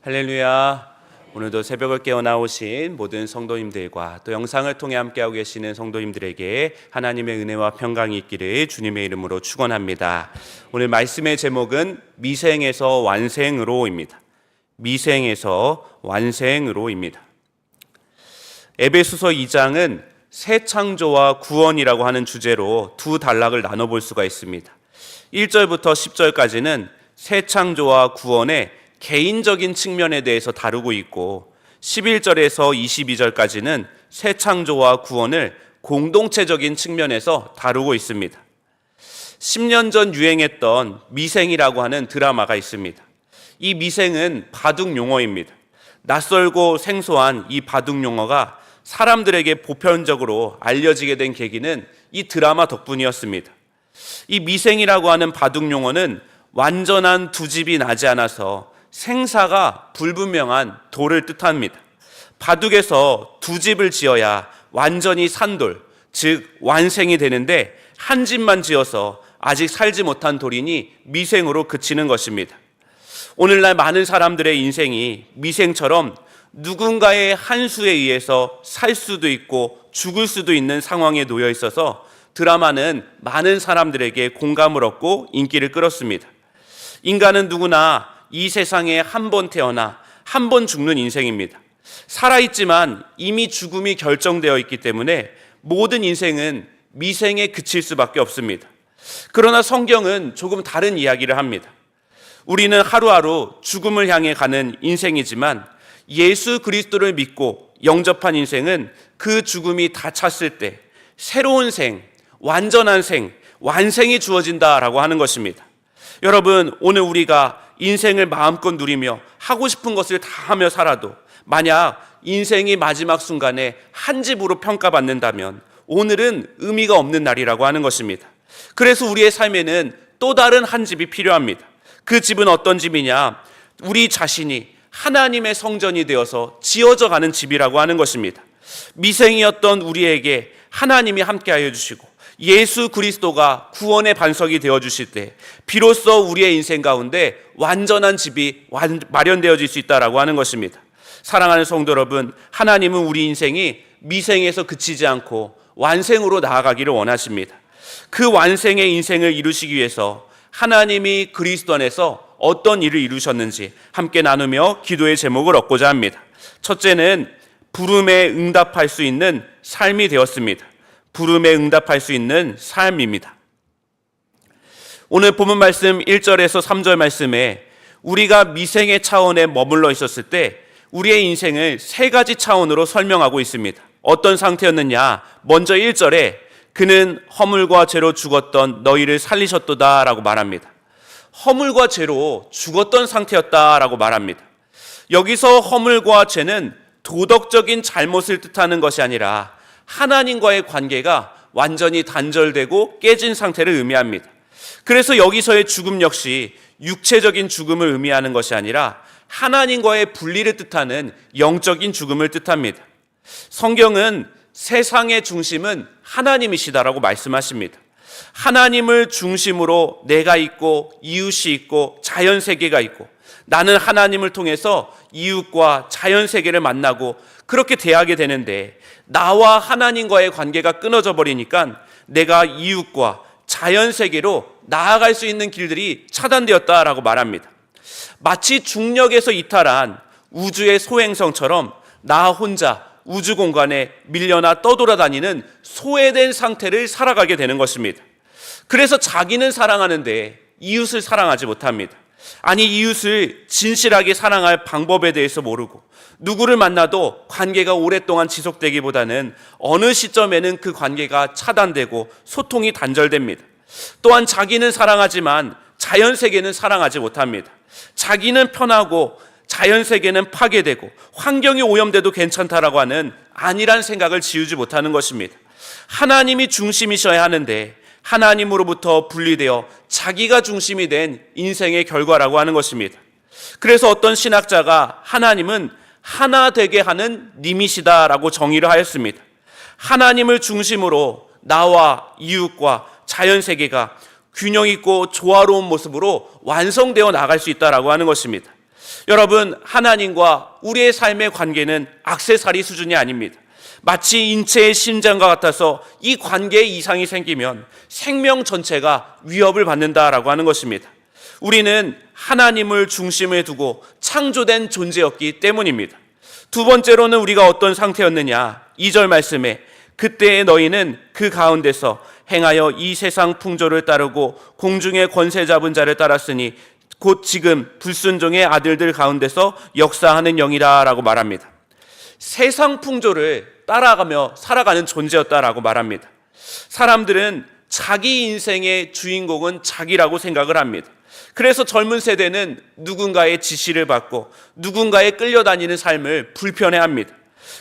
할렐루야. 오늘도 새벽을 깨어 나오신 모든 성도님들과 또 영상을 통해 함께하고 계시는 성도님들에게 하나님의 은혜와 평강이 있기를 주님의 이름으로 축원합니다. 오늘 말씀의 제목은 미생에서 완생으로입니다. 미생에서 완생으로입니다. 에베소서 2장은 새 창조와 구원이라고 하는 주제로 두 단락을 나눠볼 수가 있습니다. 1절부터 10절까지는 새 창조와 구원의 개인적인 측면에 대해서 다루고 있고 11절에서 22절까지는 새 창조와 구원을 공동체적인 측면에서 다루고 있습니다. 10년 전 유행했던 미생이라고 하는 드라마가 있습니다. 이 미생은 바둑 용어입니다. 낯설고 생소한 이 바둑 용어가 사람들에게 보편적으로 알려지게 된 계기는 이 드라마 덕분이었습니다. 이 미생이라고 하는 바둑 용어는 완전한 두 집이 나지 않아서 생사가 불분명한 돌을 뜻합니다. 바둑에서 두 집을 지어야 완전히 산 돌, 즉 완생이 되는데 한 집만 지어서 아직 살지 못한 돌이니 미생으로 그치는 것입니다. 오늘날 많은 사람들의 인생이 미생처럼 누군가의 한 수에 의해서 살 수도 있고 죽을 수도 있는 상황에 놓여 있어서 드라마는 많은 사람들에게 공감을 얻고 인기를 끌었습니다. 인간은 누구나 이 세상에 한 번 태어나 한 번 죽는 인생입니다. 살아있지만 이미 죽음이 결정되어 있기 때문에 모든 인생은 미생에 그칠 수밖에 없습니다. 그러나 성경은 조금 다른 이야기를 합니다. 우리는 하루하루 죽음을 향해 가는 인생이지만 예수 그리스도를 믿고 영접한 인생은 그 죽음이 다 찼을 때 새로운 생, 완전한 생, 완생이 주어진다라고 하는 것입니다. 여러분, 오늘 우리가 인생을 마음껏 누리며 하고 싶은 것을 다 하며 살아도 만약 인생이 마지막 순간에 한 집으로 평가받는다면 오늘은 의미가 없는 날이라고 하는 것입니다. 그래서 우리의 삶에는 또 다른 한 집이 필요합니다. 그 집은 어떤 집이냐? 우리 자신이 하나님의 성전이 되어서 지어져 가는 집이라고 하는 것입니다. 미생이었던 우리에게 하나님이 함께하여 주시고 예수 그리스도가 구원의 반석이 되어주실 때 비로소 우리의 인생 가운데 완전한 집이 마련되어질 수 있다라고 하는 것입니다. 사랑하는 성도 여러분, 하나님은 우리 인생이 미생에서 그치지 않고 완생으로 나아가기를 원하십니다. 그 완생의 인생을 이루시기 위해서 하나님이 그리스도 안에서 어떤 일을 이루셨는지 함께 나누며 기도의 제목을 얻고자 합니다. 첫째는 부름에 응답할 수 있는 삶이 되었습니다. 부름에 응답할 수 있는 삶입니다. 오늘 본문 말씀 1절에서 3절 말씀에 우리가 미생의 차원에 머물러 있었을 때 우리의 인생을 세 가지 차원으로 설명하고 있습니다. 어떤 상태였느냐? 먼저 1절에 그는 허물과 죄로 죽었던 너희를 살리셨도다 라고 말합니다. 허물과 죄로 죽었던 상태였다라고 말합니다. 여기서 허물과 죄는 도덕적인 잘못을 뜻하는 것이 아니라 하나님과의 관계가 완전히 단절되고 깨진 상태를 의미합니다. 그래서 여기서의 죽음 역시 육체적인 죽음을 의미하는 것이 아니라 하나님과의 분리를 뜻하는 영적인 죽음을 뜻합니다. 성경은 세상의 중심은 하나님이시다라고 말씀하십니다. 하나님을 중심으로 내가 있고 이웃이 있고 자연세계가 있고 나는 하나님을 통해서 이웃과 자연세계를 만나고 그렇게 대하게 되는데 나와 하나님과의 관계가 끊어져 버리니까 내가 이웃과 자연세계로 나아갈 수 있는 길들이 차단되었다라고 말합니다. 마치 중력에서 이탈한 우주의 소행성처럼 나 혼자 우주 공간에 밀려나 떠돌아다니는 소외된 상태를 살아가게 되는 것입니다. 그래서 자기는 사랑하는데 이웃을 사랑하지 못합니다. 아니, 이웃을 진실하게 사랑할 방법에 대해서 모르고 누구를 만나도 관계가 오랫동안 지속되기보다는 어느 시점에는 그 관계가 차단되고 소통이 단절됩니다. 또한 자기는 사랑하지만 자연세계는 사랑하지 못합니다. 자기는 편하고 자연세계는 파괴되고 환경이 오염돼도 괜찮다라고 하는 안일한 생각을 지우지 못하는 것입니다. 하나님이 중심이셔야 하는데 하나님으로부터 분리되어 자기가 중심이 된 인생의 결과라고 하는 것입니다. 그래서 어떤 신학자가 하나님은 하나 되게 하는 님이시다라고 정의를 하였습니다. 하나님을 중심으로 나와 이웃과 자연세계가 균형 있고 조화로운 모습으로 완성되어 나갈 수 있다라고 하는 것입니다. 여러분, 하나님과 우리의 삶의 관계는 액세서리 수준이 아닙니다. 마치 인체의 심장과 같아서 이 관계에 이상이 생기면 생명 전체가 위협을 받는다라고 하는 것입니다. 우리는 하나님을 중심에 두고 창조된 존재였기 때문입니다. 두 번째로는 우리가 어떤 상태였느냐? 2절 말씀에 그때의 너희는 그 가운데서 행하여 이 세상 풍조를 따르고 공중의 권세 잡은 자를 따랐으니 곧 지금 불순종의 아들들 가운데서 역사하는 영이라 라고 말합니다. 세상 풍조를 따라가며 살아가는 존재였다라고 말합니다. 사람들은 자기 인생의 주인공은 자기라고 생각을 합니다. 그래서 젊은 세대는 누군가의 지시를 받고 누군가에 끌려다니는 삶을 불편해합니다.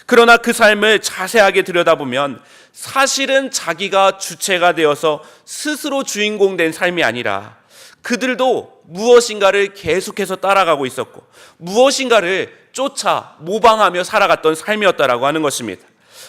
그러나 그 삶을 자세하게 들여다보면 사실은 자기가 주체가 되어서 스스로 주인공 된 삶이 아니라 그들도 무엇인가를 계속해서 따라가고 있었고 무엇인가를 쫓아 모방하며 살아갔던 삶이었다라고 하는 것입니다.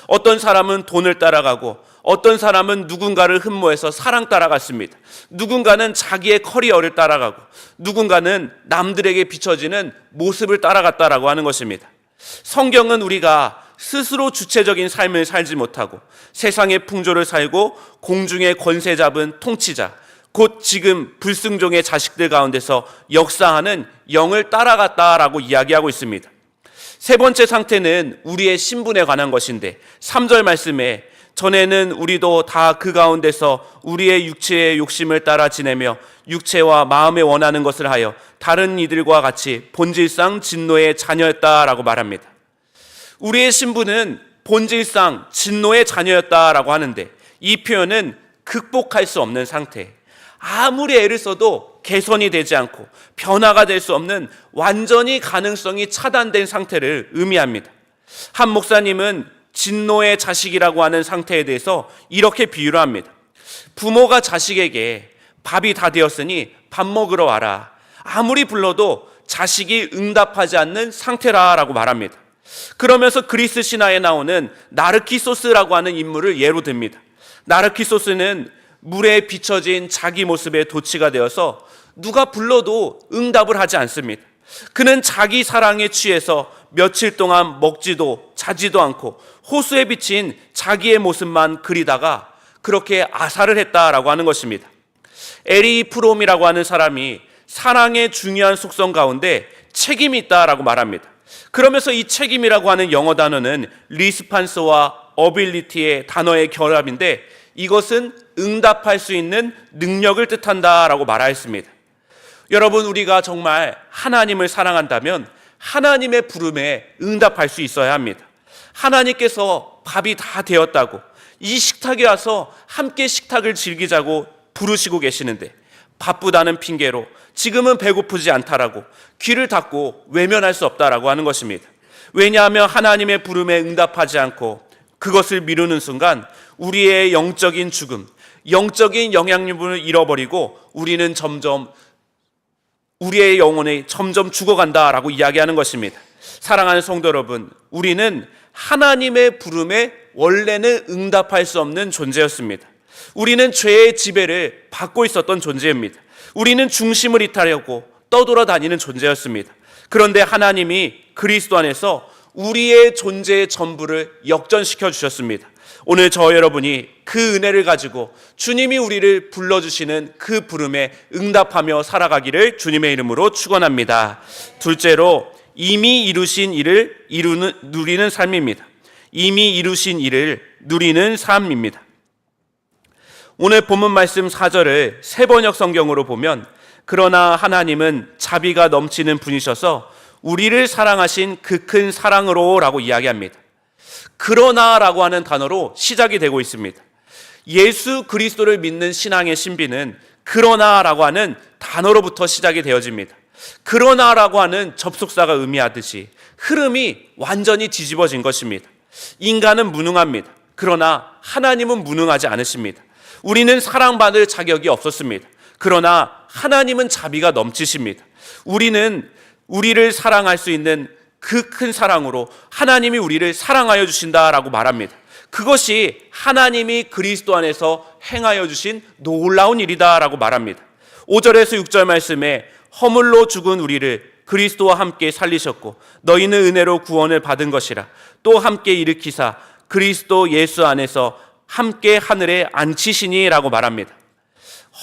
어떤 사람은 돈을 따라가고 어떤 사람은 누군가를 흠모해서 사랑 따라갔습니다. 누군가는 자기의 커리어를 따라가고 누군가는 남들에게 비춰지는 모습을 따라갔다라고 하는 것입니다. 성경은 우리가 스스로 주체적인 삶을 살지 못하고 세상의 풍조를 살고 공중의 권세 잡은 통치자, 곧 지금 불순종의 자식들 가운데서 역사하는 영을 따라갔다라고 이야기하고 있습니다. 세 번째 상태는 우리의 신분에 관한 것인데 3절 말씀에 전에는 우리도 다 그 가운데서 우리의 육체의 욕심을 따라 지내며 육체와 마음에 원하는 것을 하여 다른 이들과 같이 본질상 진노의 자녀였다라고 말합니다. 우리의 신분은 본질상 진노의 자녀였다라고 하는데 이 표현은 극복할 수 없는 상태, 아무리 애를 써도 개선이 되지 않고 변화가 될 수 없는 완전히 가능성이 차단된 상태를 의미합니다. 한 목사님은 진노의 자식이라고 하는 상태에 대해서 이렇게 비유를 합니다. 부모가 자식에게 밥이 다 되었으니 밥 먹으러 와라. 아무리 불러도 자식이 응답하지 않는 상태라라고 말합니다. 그러면서 그리스 신화에 나오는 나르키소스라고 하는 인물을 예로 듭니다. 나르키소스는 물에 비춰진 자기 모습의 도치가 되어서 누가 불러도 응답을 하지 않습니다. 그는 자기 사랑에 취해서 며칠 동안 먹지도 자지도 않고 호수에 비친 자기의 모습만 그리다가 그렇게 아사를 했다라고 하는 것입니다. 에리 프롬이라고 하는 사람이 사랑의 중요한 속성 가운데 책임이 있다라고 말합니다. 그러면서 이 책임이라고 하는 영어 단어는 리스판스와 어빌리티의 단어의 결합인데 이것은 응답할 수 있는 능력을 뜻한다라고 말하였습니다. 여러분, 우리가 정말 하나님을 사랑한다면 하나님의 부름에 응답할 수 있어야 합니다. 하나님께서 밥이 다 되었다고 이 식탁에 와서 함께 식탁을 즐기자고 부르시고 계시는데 바쁘다는 핑계로 지금은 배고프지 않다라고 귀를 닫고 외면할 수 없다라고 하는 것입니다. 왜냐하면 하나님의 부름에 응답하지 않고 그것을 미루는 순간 우리의 영적인 죽음, 영적인 영향력을 잃어버리고 우리는 우리의 영혼이 점점 죽어간다라고 이야기하는 것입니다. 사랑하는 성도 여러분, 우리는 하나님의 부름에 원래는 응답할 수 없는 존재였습니다. 우리는 죄의 지배를 받고 있었던 존재입니다. 우리는 중심을 이탈하고 떠돌아다니는 존재였습니다. 그런데 하나님이 그리스도 안에서 우리의 존재의 전부를 역전시켜 주셨습니다. 오늘 저 여러분이 그 은혜를 가지고 주님이 우리를 불러주시는 그 부름에 응답하며 살아가기를 주님의 이름으로 축원합니다. 둘째로 이미 이루신 일을 누리는 삶입니다. 이미 이루신 일을 누리는 삶입니다. 오늘 본문 말씀 4절을 세번역 성경으로 보면 그러나 하나님은 자비가 넘치는 분이셔서 우리를 사랑하신 그 큰 사랑으로 라고 이야기합니다. 그러나라고 하는 단어로 시작이 되고 있습니다. 예수 그리스도를 믿는 신앙의 신비는 그러나라고 하는 단어로부터 시작이 되어집니다. 그러나라고 하는 접속사가 의미하듯이 흐름이 완전히 뒤집어진 것입니다. 인간은 무능합니다. 그러나 하나님은 무능하지 않으십니다. 우리는 사랑받을 자격이 없었습니다. 그러나 하나님은 자비가 넘치십니다. 우리는 우리를 사랑할 수 있는 그 큰 사랑으로 하나님이 우리를 사랑하여 주신다라고 말합니다. 그것이 하나님이 그리스도 안에서 행하여 주신 놀라운 일이다라고 말합니다. 5절에서 6절 말씀에 허물로 죽은 우리를 그리스도와 함께 살리셨고 너희는 은혜로 구원을 받은 것이라. 또 함께 일으키사 그리스도 예수 안에서 함께 하늘에 앉히시니 라고 말합니다.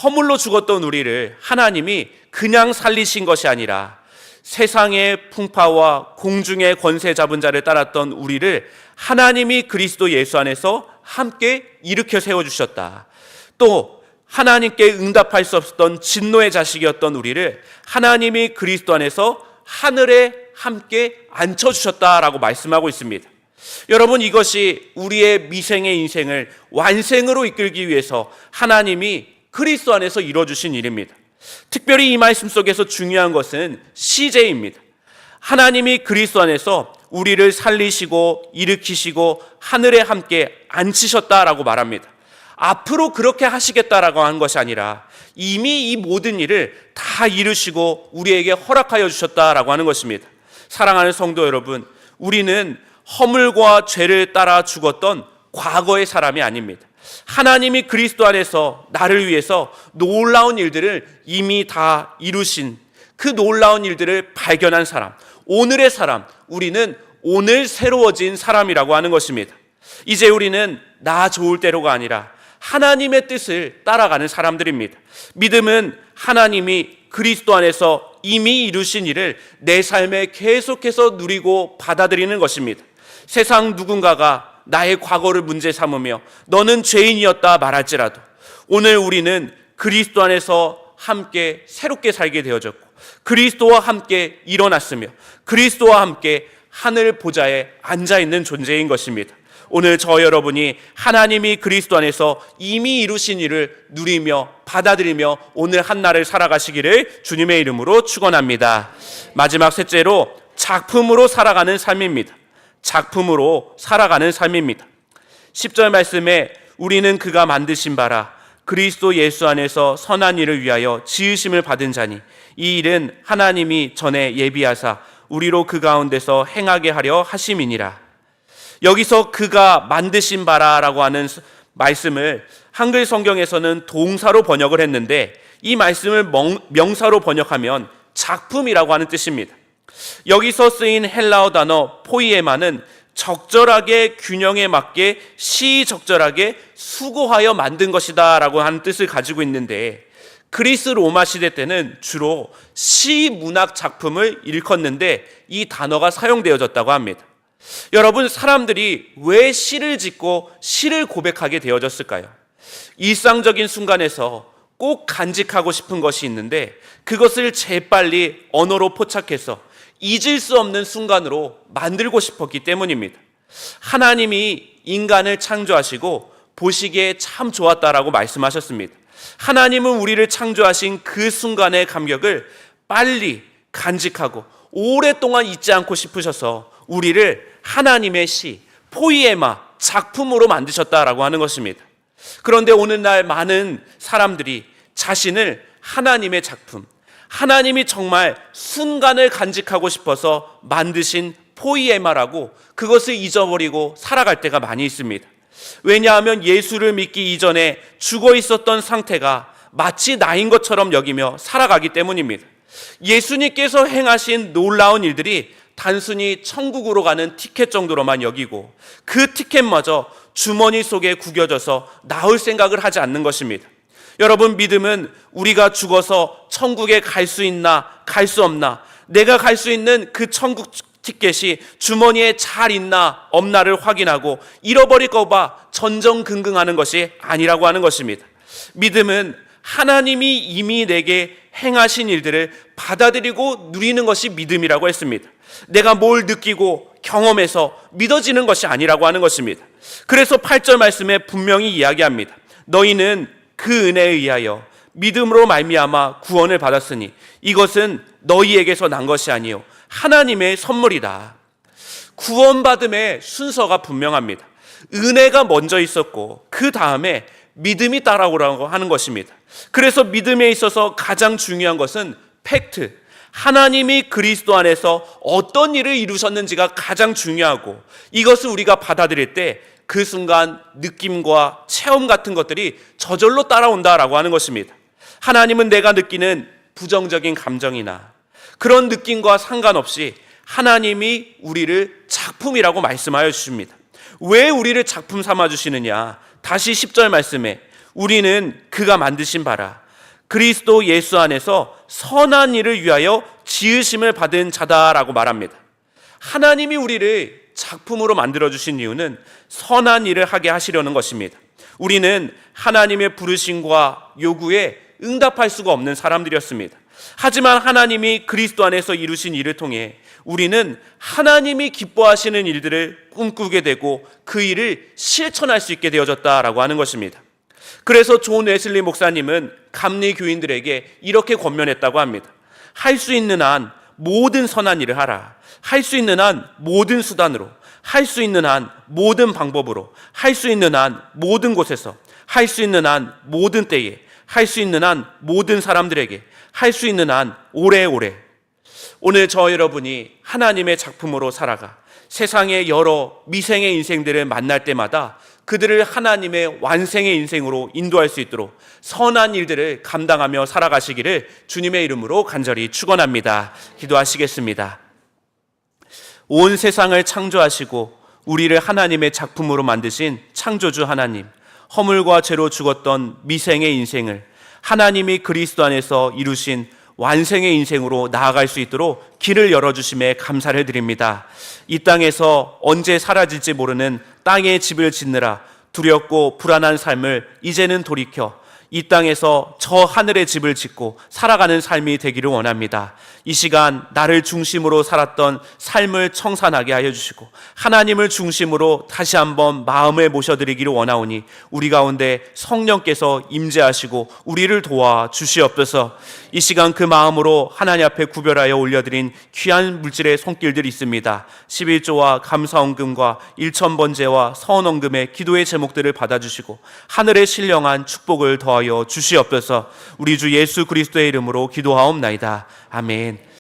허물로 죽었던 우리를 하나님이 그냥 살리신 것이 아니라 세상의 풍파와 공중의 권세 잡은 자를 따랐던 우리를 하나님이 그리스도 예수 안에서 함께 일으켜 세워주셨다. 또 하나님께 응답할 수 없었던 진노의 자식이었던 우리를 하나님이 그리스도 안에서 하늘에 함께 앉혀주셨다라고 말씀하고 있습니다. 여러분, 이것이 우리의 미생의 인생을 완생으로 이끌기 위해서 하나님이 그리스도 안에서 이루어주신 일입니다. 특별히 이 말씀 속에서 중요한 것은 시제입니다. 하나님이 그리스도 안에서 우리를 살리시고 일으키시고 하늘에 함께 앉히셨다라고 말합니다. 앞으로 그렇게 하시겠다라고 한 것이 아니라 이미 이 모든 일을 다 이루시고 우리에게 허락하여 주셨다라고 하는 것입니다. 사랑하는 성도 여러분, 우리는 허물과 죄를 따라 죽었던 과거의 사람이 아닙니다. 하나님이 그리스도 안에서 나를 위해서 놀라운 일들을 이미 다 이루신 그 놀라운 일들을 발견한 사람, 오늘의 사람, 우리는 오늘 새로워진 사람이라고 하는 것입니다. 이제 우리는 나 좋을 대로가 아니라 하나님의 뜻을 따라가는 사람들입니다. 믿음은 하나님이 그리스도 안에서 이미 이루신 일을 내 삶에 계속해서 누리고 받아들이는 것입니다. 세상 누군가가 나의 과거를 문제 삼으며 너는 죄인이었다 말할지라도 오늘 우리는 그리스도 안에서 함께 새롭게 살게 되어졌고 그리스도와 함께 일어났으며 그리스도와 함께 하늘 보좌에 앉아있는 존재인 것입니다. 오늘 저 여러분이 하나님이 그리스도 안에서 이미 이루신 일을 누리며 받아들이며 오늘 한날을 살아가시기를 주님의 이름으로 축원합니다. 마지막 셋째로 작품으로 살아가는 삶입니다. 작품으로 살아가는 삶입니다. 10절 말씀에 우리는 그가 만드신 바라 그리스도 예수 안에서 선한 일을 위하여 지으심을 받은 자니 이 일은 하나님이 전에 예비하사 우리로 그 가운데서 행하게 하려 하심이니라. 여기서 그가 만드신 바라라고 하는 말씀을 한글 성경에서는 동사로 번역을 했는데 이 말씀을 명사로 번역하면 작품이라고 하는 뜻입니다. 여기서 쓰인 헬라어 단어 포이에마는 적절하게 균형에 맞게 시적절하게 수고하여 만든 것이다 라고 하는 뜻을 가지고 있는데 그리스 로마 시대 때는 주로 시문학 작품을 일컫는데 이 단어가 사용되어졌다고 합니다. 여러분, 사람들이 왜 시를 짓고 시를 고백하게 되어졌을까요? 일상적인 순간에서 꼭 간직하고 싶은 것이 있는데 그것을 재빨리 언어로 포착해서 잊을 수 없는 순간으로 만들고 싶었기 때문입니다. 하나님이 인간을 창조하시고 보시기에 참 좋았다라고 말씀하셨습니다. 하나님은 우리를 창조하신 그 순간의 감격을 빨리 간직하고 오랫동안 잊지 않고 싶으셔서 우리를 하나님의 시, 포이에마, 작품으로 만드셨다라고 하는 것입니다. 그런데 오늘날 많은 사람들이 자신을 하나님의 작품, 하나님이 정말 순간을 간직하고 싶어서 만드신 포이에마라고 그것을 잊어버리고 살아갈 때가 많이 있습니다. 왜냐하면 예수를 믿기 이전에 죽어 있었던 상태가 마치 나인 것처럼 여기며 살아가기 때문입니다. 예수님께서 행하신 놀라운 일들이 단순히 천국으로 가는 티켓 정도로만 여기고 그 티켓마저 주머니 속에 구겨져서 나올 생각을 하지 않는 것입니다. 여러분, 믿음은 우리가 죽어서 천국에 갈 수 있나 갈 수 없나, 내가 갈 수 있는 그 천국 티켓이 주머니에 잘 있나 없나를 확인하고 잃어버릴까 봐 전전긍긍하는 것이 아니라고 하는 것입니다. 믿음은 하나님이 이미 내게 행하신 일들을 받아들이고 누리는 것이 믿음이라고 했습니다. 내가 뭘 느끼고 경험해서 믿어지는 것이 아니라고 하는 것입니다. 그래서 8절 말씀에 분명히 이야기합니다. 너희는 그 은혜에 의하여 믿음으로 말미암아 구원을 받았으니 이것은 너희에게서 난 것이 아니요 하나님의 선물이다. 구원받음의 순서가 분명합니다. 은혜가 먼저 있었고 그 다음에 믿음이 따라오라고 하는 것입니다. 그래서 믿음에 있어서 가장 중요한 것은 팩트, 하나님이 그리스도 안에서 어떤 일을 이루셨는지가 가장 중요하고 이것을 우리가 받아들일 때 그 순간 느낌과 체험 같은 것들이 저절로 따라온다라고 하는 것입니다. 하나님은 내가 느끼는 부정적인 감정이나 그런 느낌과 상관없이 하나님이 우리를 작품이라고 말씀하여 주십니다. 왜 우리를 작품 삼아 주시느냐? 다시 10절 말씀에 우리는 그가 만드신 바라 그리스도 예수 안에서 선한 일을 위하여 지으심을 받은 자다라고 말합니다. 하나님이 우리를 작품으로 만들어주신 이유는 선한 일을 하게 하시려는 것입니다. 우리는 하나님의 부르심과 요구에 응답할 수가 없는 사람들이었습니다. 하지만 하나님이 그리스도 안에서 이루신 일을 통해 우리는 하나님이 기뻐하시는 일들을 꿈꾸게 되고 그 일을 실천할 수 있게 되어졌다라고 하는 것입니다. 그래서 존 웨슬리 목사님은 감리 교인들에게 이렇게 권면했다고 합니다. 할 수 있는 한 모든 선한 일을 하라. 할 수 있는 한 모든 수단으로, 할 수 있는 한 모든 방법으로, 할 수 있는 한 모든 곳에서, 할 수 있는 한 모든 때에, 할 수 있는 한 모든 사람들에게, 할 수 있는 한 오래오래. 오늘 저 여러분이 하나님의 작품으로 살아가 세상의 여러 미생의 인생들을 만날 때마다 그들을 하나님의 완생의 인생으로 인도할 수 있도록 선한 일들을 감당하며 살아가시기를 주님의 이름으로 간절히 축원합니다. 기도하시겠습니다. 온 세상을 창조하시고 우리를 하나님의 작품으로 만드신 창조주 하나님, 허물과 죄로 죽었던 미생의 인생을 하나님이 그리스도 안에서 이루신 완생의 인생으로 나아갈 수 있도록 길을 열어주심에 감사를 드립니다. 이 땅에서 언제 사라질지 모르는 땅에 집을 짓느라 두렵고 불안한 삶을 이제는 돌이켜 이 땅에서 저 하늘의 집을 짓고 살아가는 삶이 되기를 원합니다. 이 시간 나를 중심으로 살았던 삶을 청산하게 하여 주시고 하나님을 중심으로 다시 한번 마음에 모셔드리기를 원하오니 우리 가운데 성령께서 임재하시고 우리를 도와 주시옵소서. 이 시간 그 마음으로 하나님 앞에 구별하여 올려드린 귀한 물질의 손길들이 있습니다. 11조와 감사헌금과 1,000번제와 서원헌금의 기도의 제목들을 받아주시고 하늘의 신령한 축복을 더하여 주시옵소서. 우리 주 예수 그리스도의 이름으로 기도하옵나이다. 아멘.